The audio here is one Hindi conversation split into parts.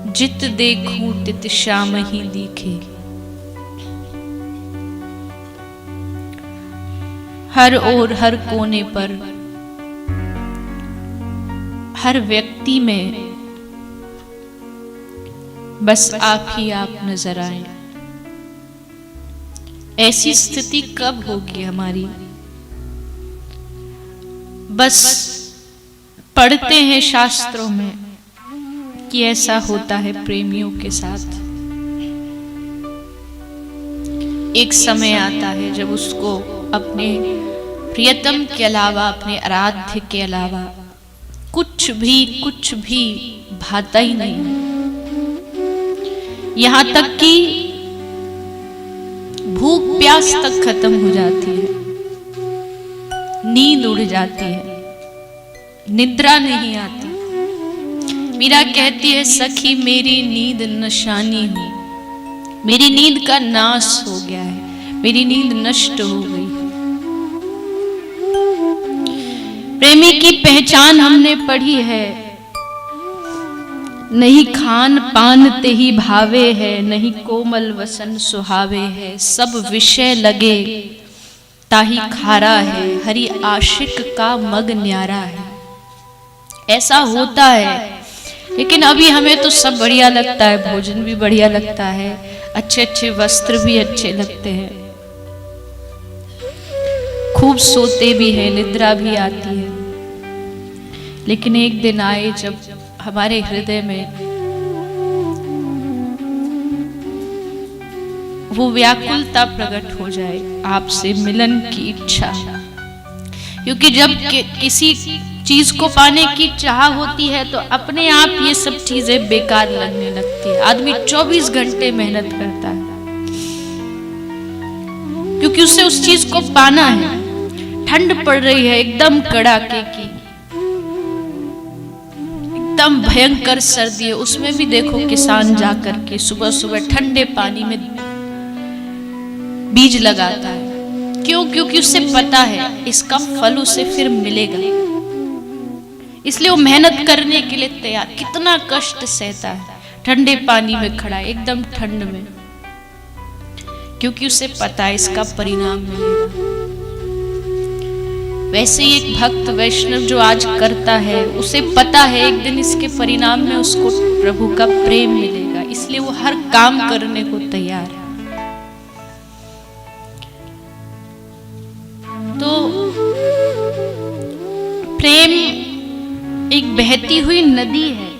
जित देखूं तित श्याम ही दिखे। हर ओर हर कोने पर हर व्यक्ति में बस आप ही आप नजर आए। ऐसी स्थिति कब होगी हमारी? बस पढ़ते हैं शास्त्रों में कि ऐसा होता है प्रेमियों के साथ। एक समय आता है जब उसको अपने प्रियतम के अलावा, अपने आराध्य के अलावा कुछ भी भाता ही नहीं। यहां तक कि भूख प्यास तक खत्म हो जाती है, नींद उड़ जाती है, निद्रा नहीं आती। मीरा कहती है, सखी मेरी नींद नशानी हुई, मेरी नींद का नाश हो गया है, मेरी नींद नष्ट हो गई। प्रेमी की पहचान हमने पढ़ी है, नहीं खान पान ते ही भावे है, नहीं कोमल वसन सुहावे है, सब विषय लगे ताही खारा है, हरि आशिक का मग न्यारा है। ऐसा होता है, लेकिन अभी हमें तो सब बढ़िया लगता है, भोजन भी बढ़िया लगता है, अच्छे अच्छे वस्त्र भी अच्छे लगते हैं, खूब सोते भी हैं, निद्रा भी आती है। लेकिन एक दिन आए जब हमारे हृदय में वो व्याकुलता प्रकट हो जाए, आपसे मिलन की इच्छा। क्योंकि जब किसी चीज को पाने की चाह होती है तो अपने आप ये सब चीजें बेकार लगने लगती है। आदमी 24 घंटे मेहनत करता है क्योंकि उसे उस चीज को पाना है। ठंड पड़ रही है एकदम कड़ाके की, एकदम भयंकर सर्दी है, उसमें भी देखो किसान जाकर के सुबह सुबह ठंडे पानी में बीज लगाता है। क्यों? क्योंकि उसे पता है इसका फल उसे फिर मिलेगा, इसलिए वो मेहनत करने के लिए तैयार। कितना कष्ट सहता है, ठंडे पानी में खड़ा है एकदम ठंड में, क्योंकि उसे पता है इसका परिणाम मिलेगा। वैसे ही एक भक्त वैष्णव जो आज करता है, उसे पता है एक दिन इसके परिणाम में उसको प्रभु का प्रेम मिलेगा, इसलिए वो हर काम करने को तैयार है। तो प्रेम एक बहती हुई नदी है।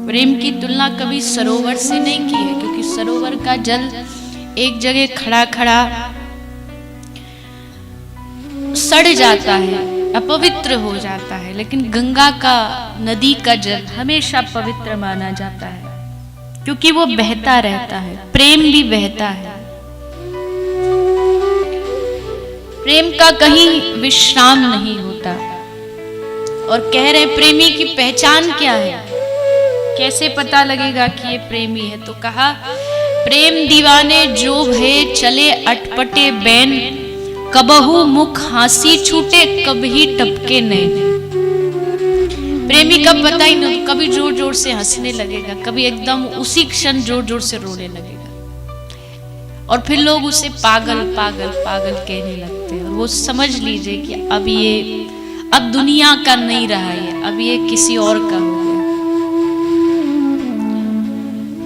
प्रेम की तुलना कभी सरोवर से नहीं की है, क्योंकि सरोवर का जल एक जगह खड़ा खड़ा सड़ जाता है, अपवित्र हो जाता है, लेकिन गंगा का, नदी का जल हमेशा पवित्र माना जाता है, क्योंकि वो बहता रहता है। प्रेम भी बहता है, प्रेम का कहीं विश्राम नहीं होता। और कह रहे प्रेमी की पहचान क्या है, कैसे पता लगेगा कि ये प्रेमी है? तो कहा, प्रेम दीवाने जो भे चले अटपटे बैन, कबहू मुख हासी छूटे कभी टपके नैन। प्रेमी का पता ही नहीं, कभी जोर जोर से हंसने लगेगा, कभी एकदम उसी क्षण जोर जोर से रोने लगेगा, और फिर लोग उसे पागल पागल पागल कहने लगते हैं। और वो समझ लीजिए कि अब दुनिया का नहीं रहा है, अब ये किसी और का हो गया।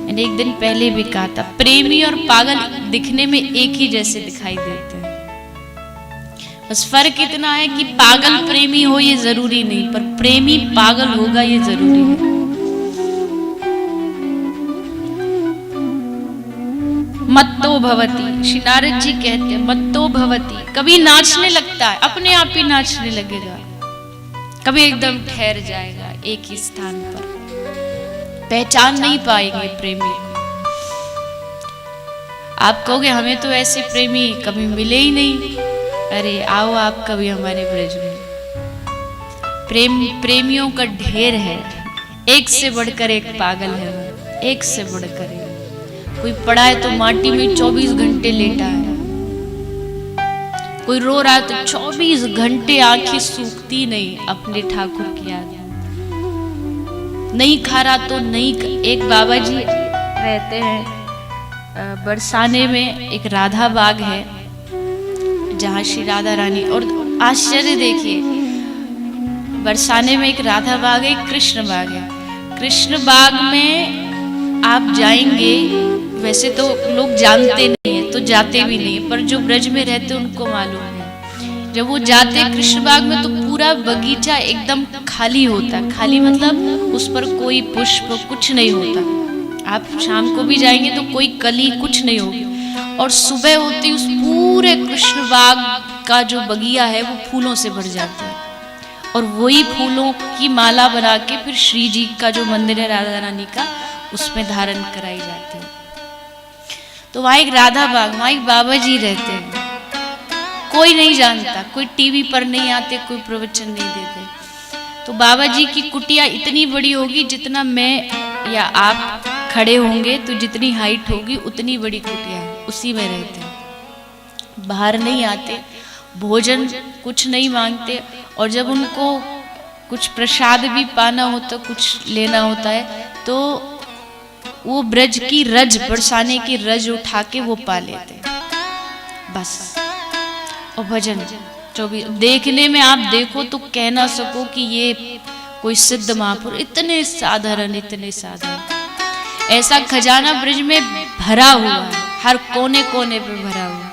मैंने एक दिन पहले भी कहा था, प्रेमी और पागल दिखने में एक ही जैसे दिखाई देते हैं, बस फर्क इतना है कि पागल प्रेमी हो ये जरूरी नहीं, पर प्रेमी पागल होगा ये जरूरी है। मत्तो भवती, श्री नारद जी कहते हैं, मत्तो भवती, कभी नाचने लगता है, अपने आप ही नाचने लगेगा, कभी एकदम ठहर जाएगा एक ही स्थान पर, पहचान नहीं पाएंगे प्रेमी को। आप कहोगे हमें तो ऐसे प्रेमी कभी मिले ही नहीं। अरे आओ आप कभी हमारे ब्रज में, प्रेमियों का ढेर है, एक से बढ़कर एक पागल है, एक से बढ़कर एक। कोई पड़ा है तो माटी में 24 घंटे लेटा है, कोई रो रहा है तो 24 घंटे आंखें सूखती नहीं अपने ठाकुर की याद में। नहीं खारा तो नहीं। एक बाबा जी रहते हैं बरसाने में, एक राधा बाग है जहाँ श्री राधा रानी, और आश्चर्य देखिए, बरसाने में एक राधा बाग है, एक कृष्ण बाग है। कृष्ण बाग में आप जाएंगे, वैसे तो लोग जानते नहीं है तो जाते भी नहीं, पर जो ब्रज में रहते उनको मालूम है। जब वो जाते कृष्ण बाग में तो पूरा बगीचा एकदम खाली होता, खाली मतलब उस पर कोई पुष्प कुछ नहीं होता। आप शाम को भी जाएंगे तो कोई कली कुछ नहीं होगी, और सुबह होती उस पूरे कृष्ण बाग का जो बगिया है वो फूलों से भर जाता है, और वही फूलों की माला बना के फिर श्री जी का जो मंदिर है राधा रानी का, उसमें धारण कराई जाती है। तो वहाँ एक राधा बाग, वहाँ एक बाबा जी रहते हैं, कोई नहीं जानता, कोई टीवी पर नहीं आते, कोई प्रवचन नहीं देते। तो बाबा जी की कुटिया इतनी बड़ी होगी जितना मैं या आप खड़े होंगे, तो जितनी हाइट होगी उतनी बड़ी कुटिया है, उसी में रहते हैं, बाहर नहीं आते, भोजन कुछ नहीं मांगते, और जब उनको कुछ प्रसाद भी पाना होता, कुछ लेना होता है, तो वो ब्रज की रज, बरसाने की रज उठा के वो पा लेते बस। और भजन जो भी देखने में आप देखो तो कह ना सको कि ये कोई सिद्ध महापुरुष, इतने साधारण, इतने साधारण। ऐसा खजाना ब्रज में भरा हुआ है, हर कोने कोने पे भरा हुआ है।